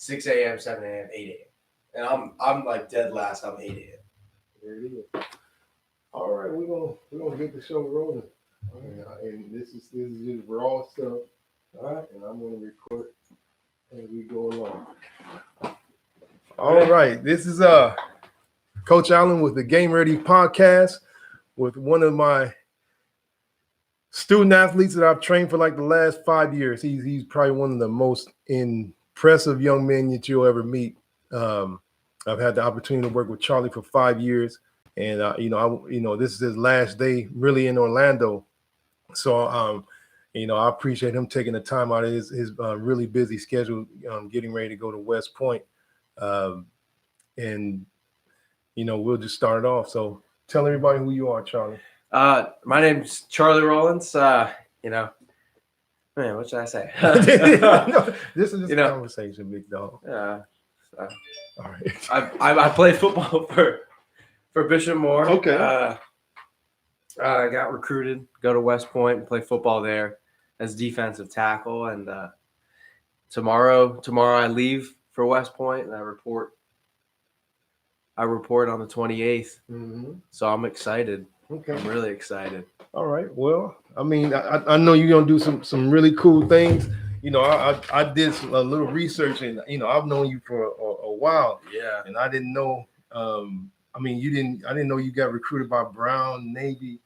6 a.m., 7 a.m., 8 a.m. And I'm like dead last. I'm 8 a.m. There it is. All right, we're gonna get the show rolling. And this is just raw stuff. All right, and I'm gonna record as we go along. All right, this is Coach Allen with the GameReady Podcast with one of my student athletes that I've trained for like the last 5 years. He's probably one of the most impressive young men that you'll ever meet. I've had the opportunity to work with Charlie for 5 years, and this is his last day really in Orlando. So I appreciate him taking the time out of his really busy schedule, getting ready to go to West Point, and we'll just start it off. So tell everybody who you are, Charlie. My name's Charlie Rolenc. Man, what should I say? This is a conversation, big dog. All right. I played football for Bishop Moore. Okay. I got recruited, go to West Point and play football there as defensive tackle. And tomorrow I leave for West Point and I report on the 28th. Mm-hmm. So I'm excited. Okay. I'm really excited. All right. Well, I mean, I know you're gonna do some really cool things. I did a little research, and I've known you for a while. Yeah. And I didn't know. I didn't know you got recruited by Brown, Navy,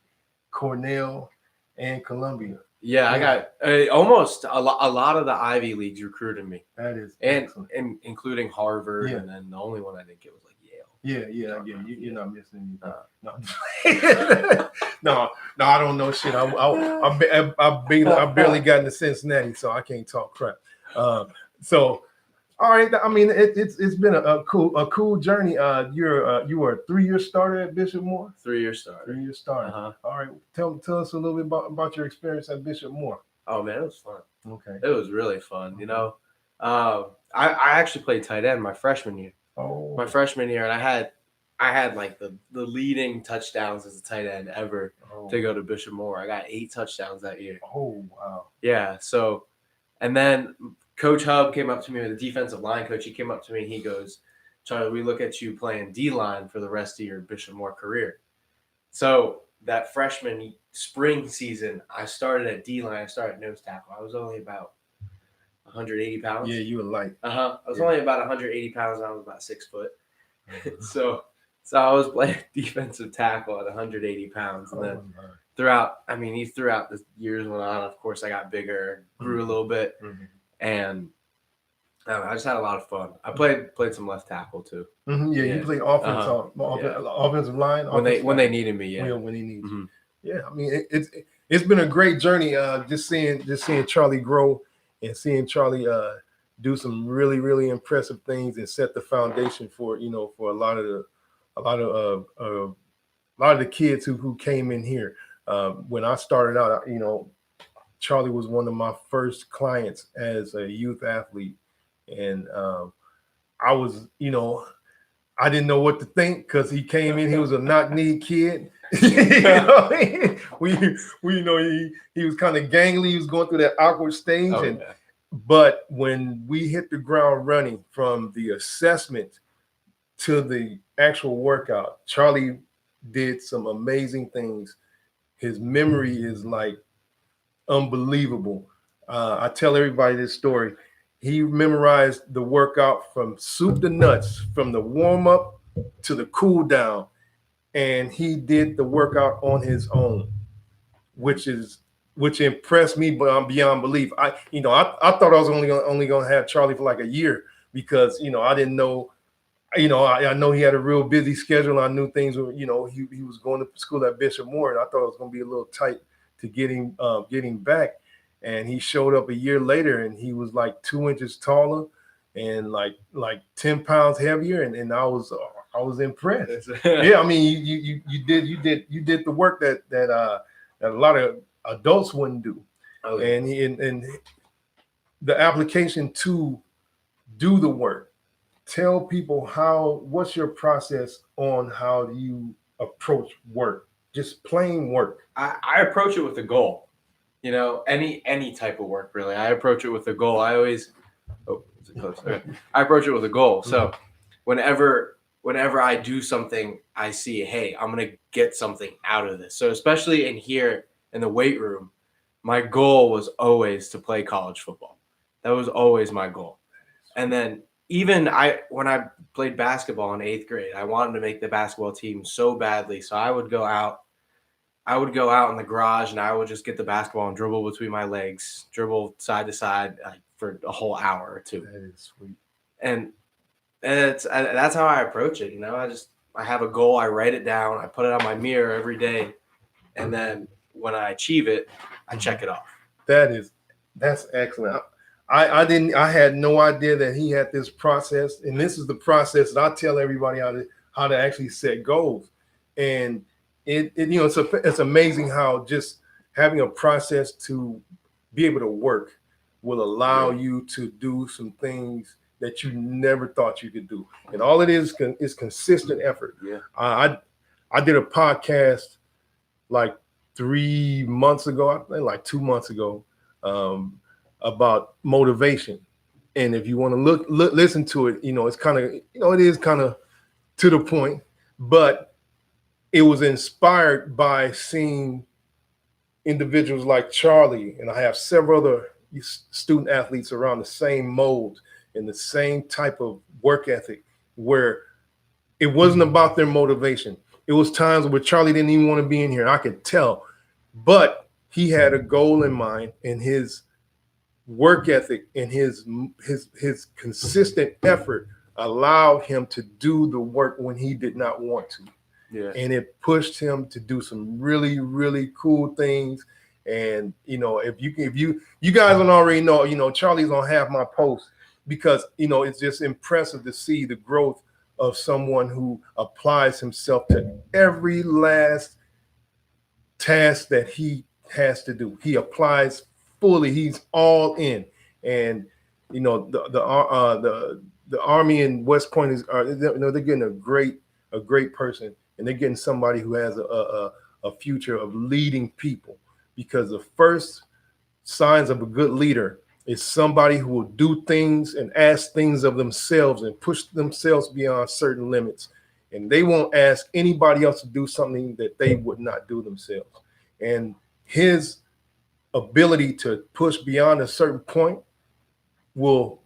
Cornell, and Columbia. Yeah, I got almost a lot of the Ivy Leagues recruited me. That is excellent. And including Harvard, yeah. And then the only one I didn't get was like Yale. Yeah. Again, you're not missing anything. No, I don't know shit. I barely got into Cincinnati, so I can't talk crap. So, all right. I mean, it's been a cool journey. You were a 3-year starter at Bishop Moore. 3-year starter. 3-year starter. Uh-huh. All right. Tell us a little bit about your experience at Bishop Moore. Oh man, it was fun. Okay. It was really fun. I actually played tight end my freshman year. Oh. My freshman year, and I had like the leading touchdowns as a tight end ever to go to Bishop Moore. I got 8 touchdowns that year. Oh wow. Yeah. So, and then Coach Hub came up to me, the defensive line coach. He came up to me and he goes, "Charlie, we look at you playing D-line for the rest of your Bishop Moore career." So that freshman spring season, I started at D-line. I started nose tackle. I was only about 180 pounds. Yeah, you were light. I was only about 180 pounds, and I was about 6 foot. So I was playing defensive tackle at 180 pounds. And then throughout the years went on, of course, I got bigger, grew a little bit, and I just had a lot of fun. I played some left tackle too. Mm-hmm. Yeah, you played offensive line when they needed me. Yeah, when he needed you. Yeah, I mean it's been a great journey. Just seeing Charlie grow and seeing Charlie do some really, really impressive things and set the foundation for a lot of the kids who came in here. When I started out, Charlie was one of my first clients as a youth athlete, and I was, I didn't know what to think because he came in. He was a knock-knee kid. He was kind of gangly. He was going through that awkward stage, but when we hit the ground running from the assessment to the actual workout, Charlie did some amazing things. His memory is like unbelievable. I tell everybody this story. He memorized the workout from soup to nuts, from the warm up to the cool down, and he did the workout on his own, which impressed me beyond belief. I thought I was only gonna have Charlie for like a year because I didn't know. I know he had a real busy schedule. I knew things were, he was going to school at Bishop Moore, and I thought it was going to be a little tight to get him back. And he showed up a year later, and he was like 2 inches taller and like 10 pounds heavier, and I was impressed. Yeah, I mean, you did the work that a lot of adults wouldn't do, and the application to do the work. Tell people what's your process on how you approach work, just plain work. I approach it with a goal. Any type of work, really. I approach it with a goal. I always, Is it close? Okay. I approach it with a goal. So whenever I do something, I see, hey, I'm going to get something out of this. So especially in here in the weight room, my goal was always to play college football. That was always my goal. And then even when I played basketball in 8th grade, I wanted to make the basketball team so badly. So I would go out in the garage and I would just get the basketball and dribble between my legs, dribble side to side for a whole hour or two. That is sweet. And that's how I approach it. I have a goal, I write it down, I put it on my mirror every day, and then when I achieve it, I check it off. That's excellent. I had no idea that he had this process, and this is the process that I tell everybody how to actually set goals. And it's amazing how just having a process to be able to work will allow you to do some things that you never thought you could do. And all it is consistent effort. Yeah. I did a podcast like 3 months ago, I think like 2 months ago, about motivation. And if you want to listen to it, it's kind of, it is kind of to the point, but it was inspired by seeing individuals like Charlie, and I have several other student athletes around the same mold and the same type of work ethic, where it wasn't about their motivation. It was times where Charlie didn't even want to be in here. I could tell, but he had a goal in mind, and his work ethic and his consistent effort allowed him to do the work when he did not want to. Yeah. And it pushed him to do some really, really cool things. And, if you guys don't already know, Charlie's on half my posts, because, it's just impressive to see the growth of someone who applies himself to every last task that he has to do. He applies fully. He's all in. And, the Army in West Point they're getting a great person, and they're getting somebody who has a future of leading people, because the first signs of a good leader is somebody who will do things and ask things of themselves and push themselves beyond certain limits. And they won't ask anybody else to do something that they would not do themselves. And his ability to push beyond a certain point will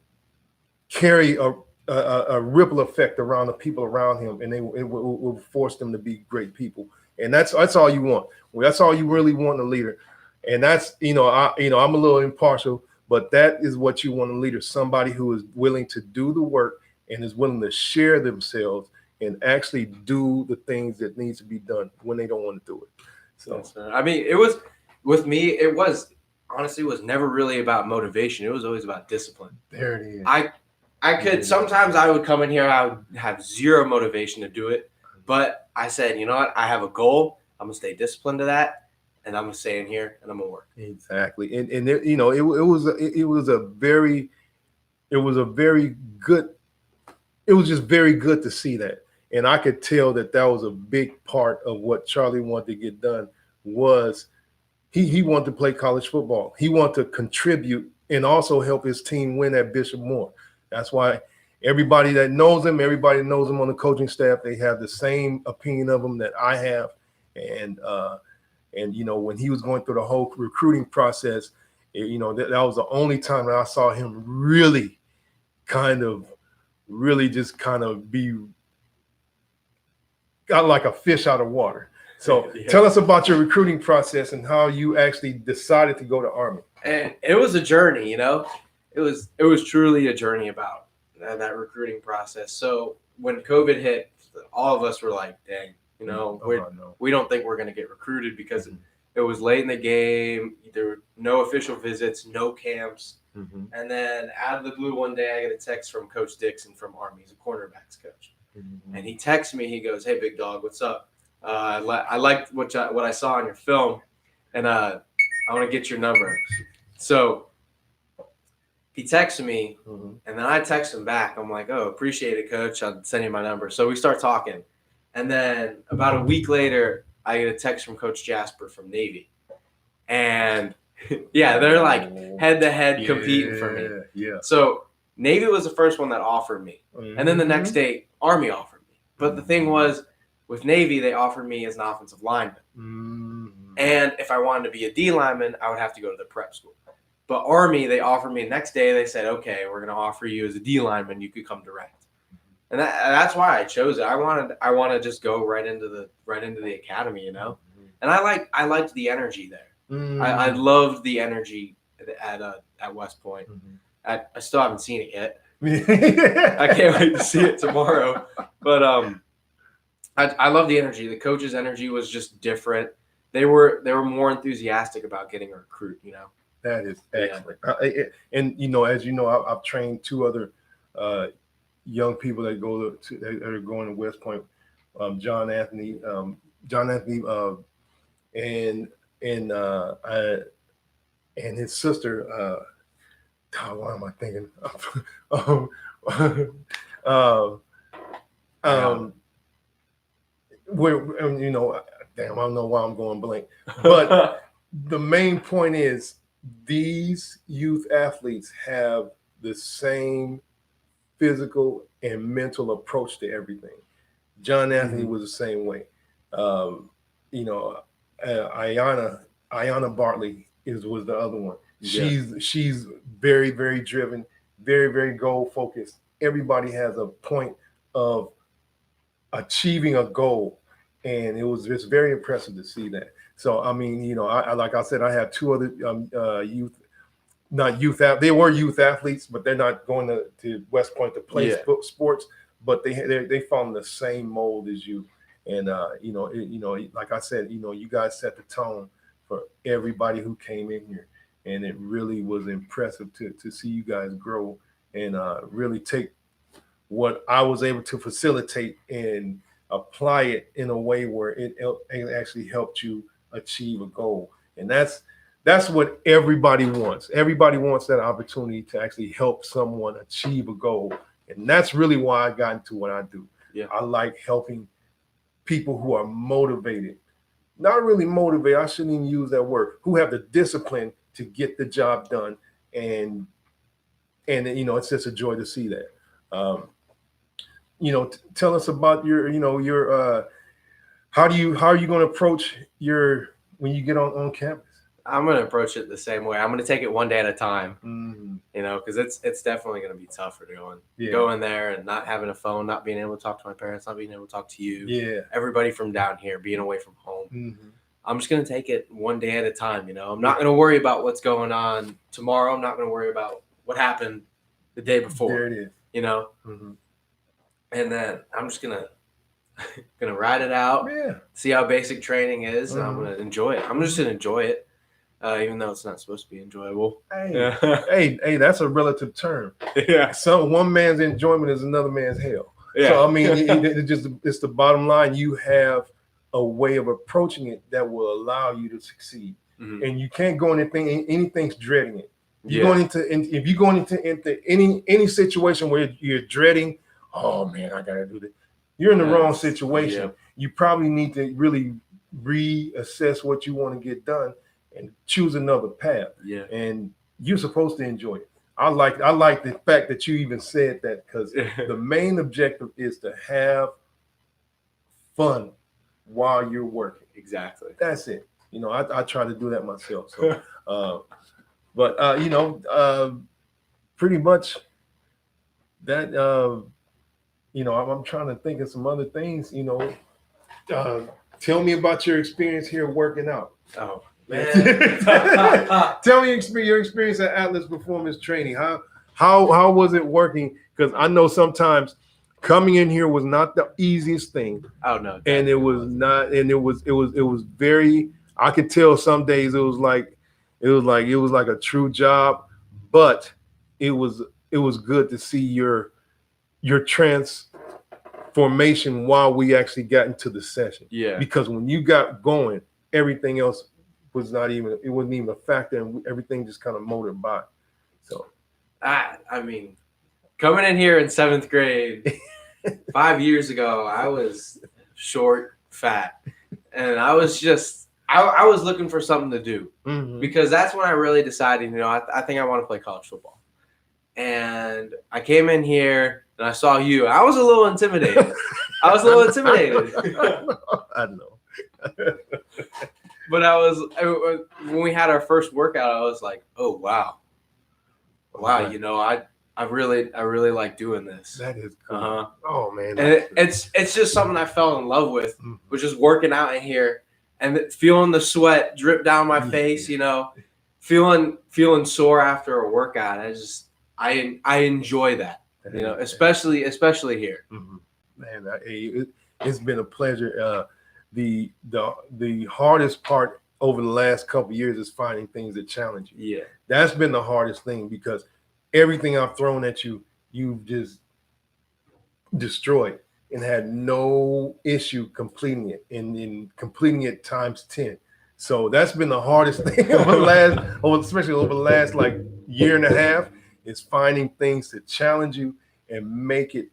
carry a ripple effect around the people around him, and it will force them to be great people. And that's all you want. Well, that's all you really want in a leader. And that's, I'm a little impartial, but that is what you want in a leader: somebody who is willing to do the work and is willing to share themselves and actually do the things that needs to be done when they don't want to do it. So, it was, with me, it was never really about motivation. It was always about discipline. There it is. Sometimes I would come in here, I would have zero motivation to do it, but I said, you know what? I have a goal. I'm going to stay disciplined to that, and I'm going to stay in here and I'm going to work. Exactly. And it was just very good to see that. And I could tell that was a big part of what Charlie wanted to get done. Was he wanted to play college football. He wanted to contribute and also help his team win at Bishop Moore. That's why everybody that knows him on the coaching staff, they have the same opinion of him that I have. And when he was going through the whole recruiting process, that was the only time that I saw him really just be got like a fish out of water. So Tell us about your recruiting process and how you actually decided to go to Army. And it was a journey, It was truly a journey about that recruiting process. So when COVID hit, all of us were like, dang, we don't think we're going to get recruited, because it was late in the game. There were no official visits, no camps. Mm-hmm. And then out of the blue one day, I get a text from Coach Dixon from Army. He's a cornerbacks coach. Mm-hmm. And he texts me. He goes, hey, big dog, what's up? I liked what I saw on your film, and I want to get your number. So he texted me, and then I text him back. I'm like, oh, appreciate it, coach. I'll send you my number. So we start talking. And then about a week later, I get a text from Coach Jasper from Navy. And, they're like head-to-head competing for me. Yeah. So Navy was the first one that offered me. Mm-hmm. And then the next day, Army offered me. But the thing was, with Navy, they offered me as an offensive lineman. Mm-hmm. And if I wanted to be a D lineman, I would have to go to the prep school. But Army, they offered me the next day. They said, okay, we're going to offer you as a D lineman. You could come direct. And that's why I chose it. I want to just go right into the academy, you know. And I liked the energy there. Mm-hmm. I loved the energy at West Point. Mm-hmm. I still haven't seen it yet. I can't wait to see it tomorrow. But I love the energy. The coach's energy was just different. They were more enthusiastic about getting a recruit, you know. That is excellent. Yeah. And you know, as you know, I've trained 2 other young people that are going to West Point. John Anthony, and his sister. What am I thinking? Where you know, damn, I don't know why I'm going blank. But the main point is these youth athletes have the same physical and mental approach to everything. John Anthony was the same way. You know, Ayanna Bartley was the other one. She's very, very driven, very, very goal focused. Everybody has a point of achieving a goal, and it was just very impressive to see that. So I mean, you know, I like I said, I have 2 other they were youth athletes, but they're not going to West Point to play sports, but they follow the same mold as you. And you know, like I said, you know, you guys set the tone for everybody who came in here, and it really was impressive to see you guys grow and really take what I was able to facilitate and apply it in a way where it actually helped you achieve a goal. And that's what everybody wants. Everybody wants that opportunity to actually help someone achieve a goal. And that's really why I got into what I do. Yeah. I like helping people who are motivated, not really motivated, I shouldn't even use that word, who have the discipline to get the job done. And you know, it's just a joy to see that. You know, tell us about your how are you going to approach when you get on campus? I'm going to approach it the same way. I'm going to take it one day at a time, you know, because it's definitely going to be tougher going there and not having a phone, not being able to talk to my parents, not being able to talk to you. Yeah. Everybody from down here, being away from home. Mm-hmm. I'm just going to take it one day at a time, you know. I'm not going to worry about what's going on tomorrow. I'm not going to worry about what happened the day before. There it is. You know. Mm-hmm. And then I'm just gonna ride it out, see how basic training is, and I'm gonna enjoy it. I'm just gonna enjoy it, even though it's not supposed to be enjoyable. Hey, that's a relative term. Yeah. So one man's enjoyment is another man's hell. Yeah. So I mean, it's the bottom line. You have a way of approaching it that will allow you to succeed, and you can't go anything's dreading it. If you're going into any situation where you're dreading, oh man, I gotta do this, you're in the wrong situation. Yeah. You probably need to really reassess what you want to get done and choose another path. Yeah. And you're supposed to enjoy it. I like the fact that you even said that, because the main objective is to have fun while you're working. Exactly. That's it. You know, I try to do that myself. So, but you know, pretty much that. You know, I'm trying to think of some other things. You know, tell me about your experience here working out. Oh man, tell me your experience at Atlas Performance Training. How was it working? Because I know sometimes coming in here was not the easiest thing. Oh no, and it was not, and it was very. I could tell some days it was like a true job, but it was good to see your transformation while we actually got into the session. Yeah. Because when you got going, everything else wasn't even a factor, and everything just kind of motored by. So I mean, coming in here in 7th grade 5 years ago, I was short, fat, and I was just I was looking for something to do, because that's when I really decided, you know, I think I want to play college football. and I came in here and I saw you. I was a little intimidated. I know. But when we had our first workout, I was like, oh wow, Right. you know, I really like doing this. That is cool. Uh-huh. Oh man. And it's just something I fell in love with, which is working out in here and feeling the sweat drip down my face, you know, feeling sore after a workout. I enjoy that, you know, especially here. Man, it's been a pleasure. The hardest part over the last couple of years is finding things that challenge you. Yeah, that's been the hardest thing, because everything I've thrown at you, you've just destroyed and had no issue completing it, and in completing it times 10. So that's been the hardest thing especially over the last like year and a half, is finding things to challenge you and make it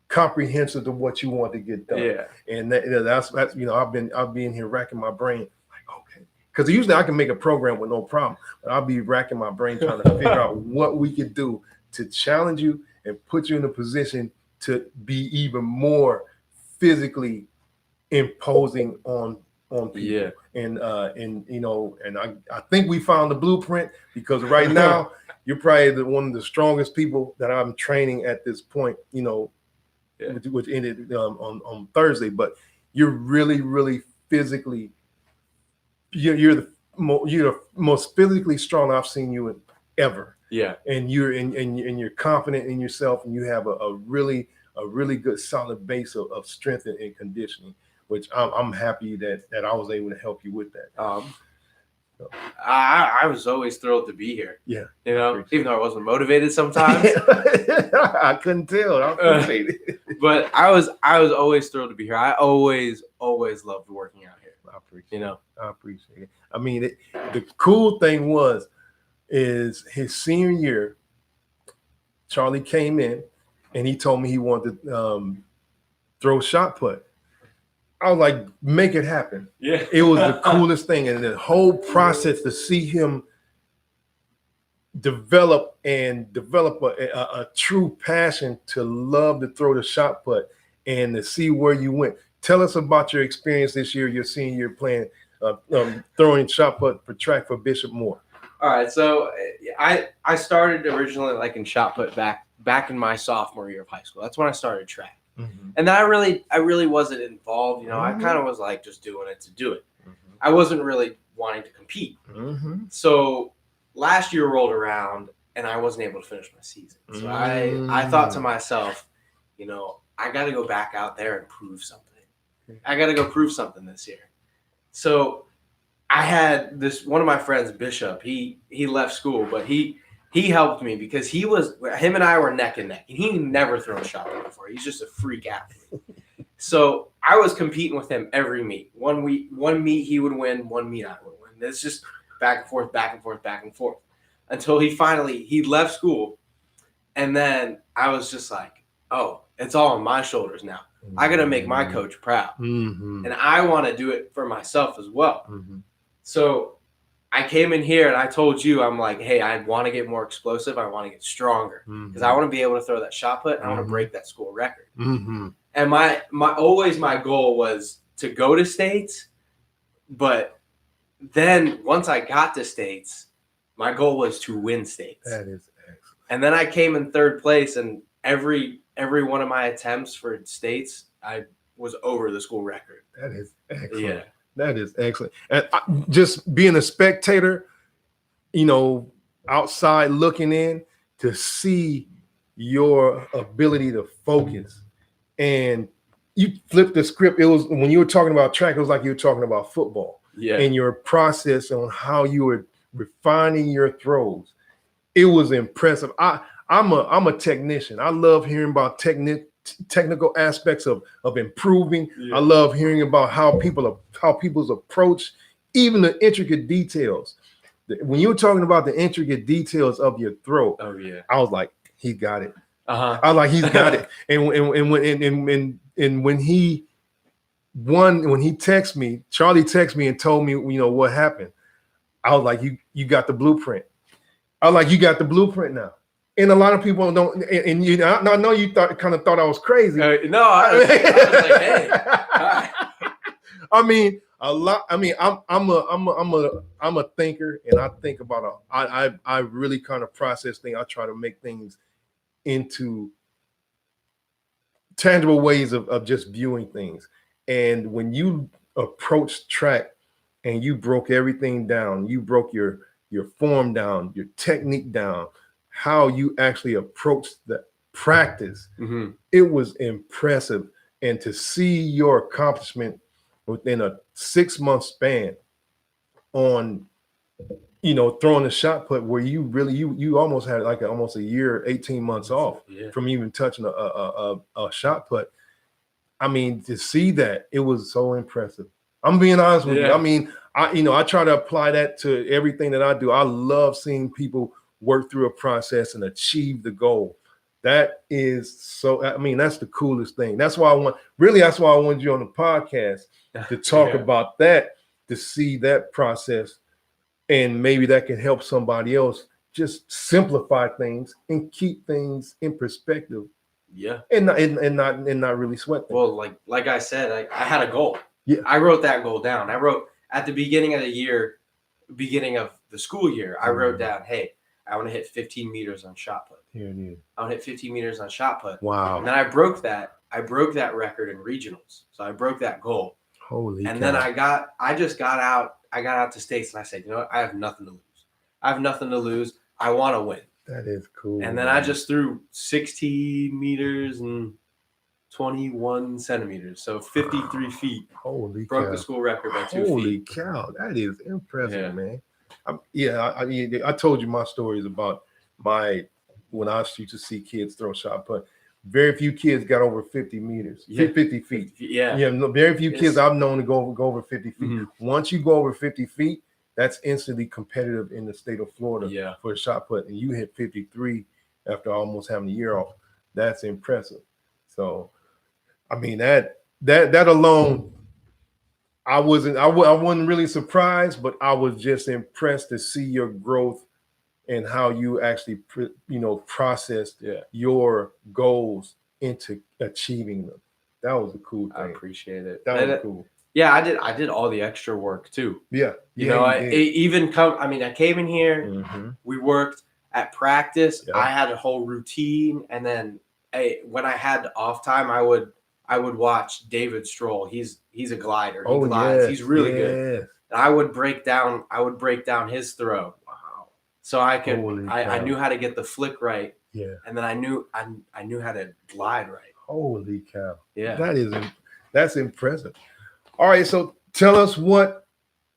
comprehensive to what you want to get done. Yeah. And that's you know, I've been here racking my brain like, okay, because usually I can make a program with no problem, but I'll be racking my brain trying to figure out what we could do to challenge you and put you in a position to be even more physically imposing on people. Yeah. And you know, and I think we found the blueprint, because right now you're probably one of the strongest people that I'm training at this point, you know, yeah. which ended on Thursday. But you're really physically, you're the most physically strong I've seen you ever. Yeah. And you're confident in yourself, and you have a really good solid base of strength and conditioning, which I'm happy that I was able to help you with that. I was always thrilled to be here. Yeah, you know, even though I wasn't motivated sometimes. I couldn't tell. I appreciate it. But I was always thrilled to be here. I always loved working out here. I appreciate you know. I appreciate it. I mean, the cool thing is his senior year, Charlie came in and he told me he wanted to throw shot put. I was like, make it happen. Yeah. It was the coolest thing. And the whole process to see him develop a true passion to love to throw the shot put and to see where you went. Tell us about your experience this year, your senior year, playing throwing shot put for track for Bishop Moore. All right, so I started originally like in shot put back in my sophomore year of high school. That's when I started track. Mm-hmm. And then I really wasn't involved. You know, I kind of was like just doing it to do it. Mm-hmm. I wasn't really wanting to compete. Mm-hmm. So last year rolled around and I wasn't able to finish my season. So I thought to myself, you know, I got to go back out there and prove something. I got to go prove something this year. So I had one of my friends, Bishop, he left school, but he helped me because him and I were neck and neck, and he never thrown a shot put before. He's just a freak athlete. So I was competing with him every meet. One meet he would win, one meet I would win. It's just back and forth until he left school. And then I was just like, oh, it's all on my shoulders now. I got to make my coach proud. Mm-hmm. And I want to do it for myself as well. Mm-hmm. So I came in here and I told you, I'm like, hey, I want to get more explosive. I want to get stronger because I want to be able to throw that shot put and I want to break that school record. Mm-hmm. And my goal was to go to states. But then once I got to states, my goal was to win states. That is excellent. And then I came in third place, and every one of my attempts for states, I was over the school record. That is excellent. Yeah. That is excellent. And just being a spectator, you know, outside looking in, to see your ability to focus, and you flipped the script. It was when you were talking about track, it was like you were talking about football. Yeah. And your process on how you were refining your throws. It was impressive. I'm a technician. I love hearing about technical aspects of improving. Yeah. I love hearing about how people's approach, even the intricate details. When you were talking about the intricate details of your throw, oh yeah, I was like, he got it. Uh-huh. I was like, he's got it. And when he texted me, Charlie texted me and told me, you know, what happened. I was like, you got the blueprint. I was like, you got the blueprint now. And a lot of people don't. And you, I know you kind of thought I was crazy. No, I was like, hey. I mean, a lot. I mean, I'm a thinker, and I think about I really kind of process things. I try to make things into tangible ways of just viewing things. And when you approach track and you broke everything down, you broke your form down, your technique down, how you actually approach the practice, it was impressive. And to see your accomplishment within a 6-month span on, throwing a shot put where you really, you almost had like almost a year, 18 months off from even touching a shot put. I mean, to see that, it was so impressive. I'm being honest with you. I mean, I try to apply that to everything that I do. I love seeing people work through a process and achieve the goal. That is so, I mean, that's the coolest thing. That's why I wanted you on the podcast to talk about that, to see that process. And maybe that can help somebody else just simplify things and keep things in perspective. Yeah. And not really sweat things. Well, like I said, I had a goal. Yeah. I wrote that goal down. I wrote at the beginning of the school year, I wrote down, hey, I want to hit 15 meters on shot put. Here it is. I want to hit 15 meters on shot put. Wow. And then I broke that record in regionals. So I broke that goal. Holy cow. Then I got out to states, and I said, you know what? I have nothing to lose. I want to win. That is cool. And then I just threw 16 meters and 21 centimeters, so 53 feet. Holy broke cow. The school record by 2 feet. Holy cow, that is impressive, man. I told you my stories about when I used to see kids throw shot put. Very few kids got over 50 meters, 50 feet. Very few kids I've known to go over 50 feet. Once you go over 50 feet, that's instantly competitive in the state of Florida for a shot put, and you hit 53 after almost having a year off. That's impressive. So, I mean, that alone, I wasn't really surprised, but I was just impressed to see your growth and how you actually, processed your goals into achieving them. That was a cool thing. I appreciate it. That was cool. Yeah, I did all the extra work too. Yeah. I came in here, we worked at practice. Yeah. I had a whole routine, and then when I had off time, I would watch David Stroll. He's a glider. He glides. Yes, he's really good. And I would break down his throw. Wow. So I knew how to get the flick right. Yeah. And then I knew how to glide right. Holy cow. Yeah. That's impressive. All right, so tell us, what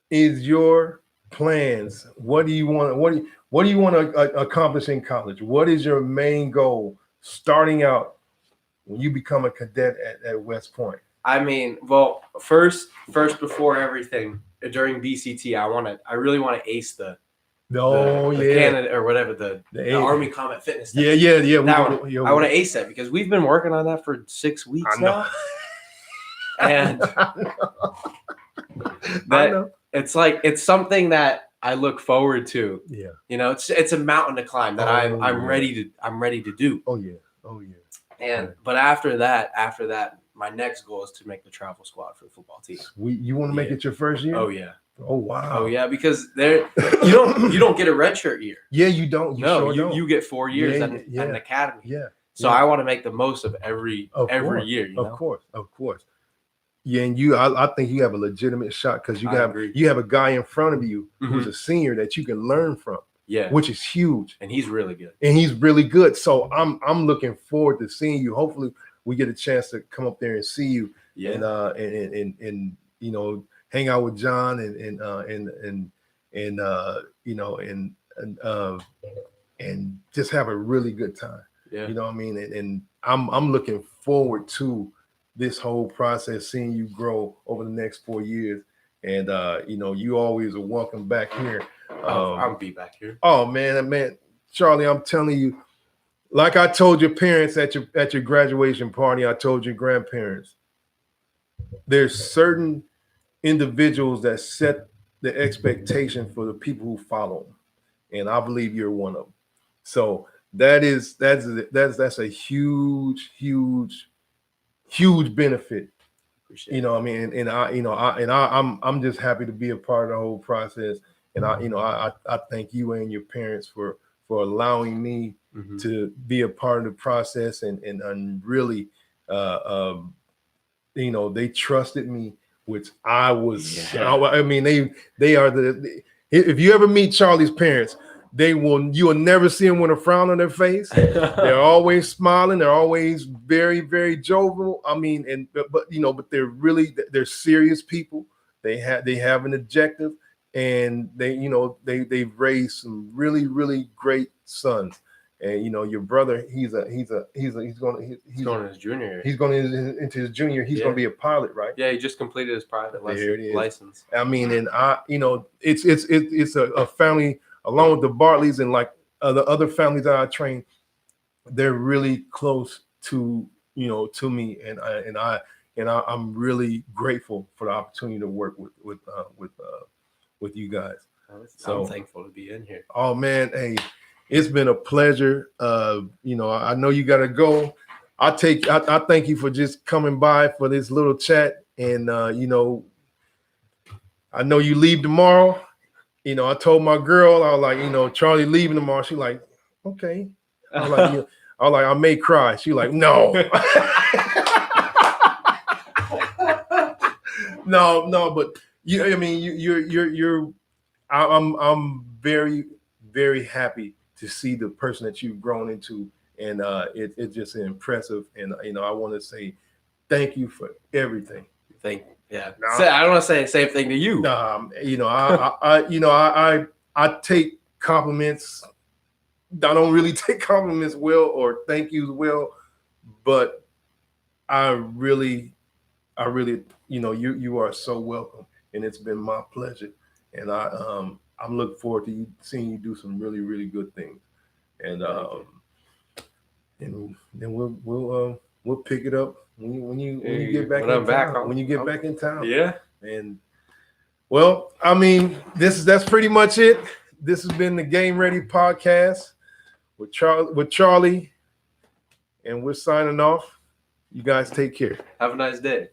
is your plans? What do you want to accomplish in college? What is your main goal starting out when you become a cadet at West Point? I mean, well, first before everything, during BCT, I really want to ace the Canada or whatever the Army Combat Fitness test. Yeah. I want to ace that because we've been working on that for 6 weeks now. And it's something that I look forward to. Yeah. It's a mountain to climb that I'm ready to do. Oh yeah. But after that, my next goal is to make the travel squad for the football team. You want to make it your first year? Oh yeah. Oh wow. Oh yeah, because you don't get a redshirt year. Yeah, you don't. You get 4 years at an academy. Yeah. So I want to make the most of every year. Of course. Yeah, and I think you have a legitimate shot because you have a guy in front of you who's a senior that you can learn from. Yeah, which is huge, and he's really good. So I'm looking forward to seeing you. Hopefully, we get a chance to come up there and see you. Yeah, and hang out with John and just have a really good time. Yeah, you know what I mean. And I'm looking forward to this whole process, seeing you grow over the next 4 years. And you always are welcome back here. I'll be back here. Oh man, Charlie, I'm telling you, like I told your parents at your graduation party, I told your grandparents, there's certain individuals that set the expectation for the people who follow them. And I believe you're one of them. So that's a huge benefit. Appreciate You know, I mean, and I'm just happy to be a part of the whole process. And I thank you and your parents for allowing me to be a part of the process, and really, they trusted me, which I was. Yeah. I mean, they are if you ever meet Charlie's parents, you will never see them with a frown on their face. They're always smiling. They're always very, very jovial. I mean, but they're serious people. They have an objective, and they've raised some really, really great sons. And your brother, he's going into his junior year. He's going into his junior. He's going to be a pilot, right? Yeah, he just completed his private license. I mean, and it's a family, along with the Bartleys and like the other families that I train. They're really close to me, and I'm really grateful for the opportunity to work with you guys. I'm thankful to be in here. Oh man, hey, it's been a pleasure. I know you got to go. I thank you for just coming by for this little chat, and I know you leave tomorrow. I told my girl, I was like, Charlie leaving tomorrow. She like, okay. I was like, I may cry. She like, no. no, but I'm very, very happy to see the person that you've grown into, and it's just impressive. And I want to say thank you for everything. Yeah. I don't want to say the same thing to you. I take compliments. I don't really take compliments well, or thank yous well, but I really, you are so welcome, and it's been my pleasure. And I'm looking forward to seeing you do some really, really good things. And then we'll pick it up when you get back in town. When you get back in town. Yeah. And well, I mean, that's pretty much it. This has been the GameReady Podcast with Charlie, and we're signing off. You guys take care. Have a nice day.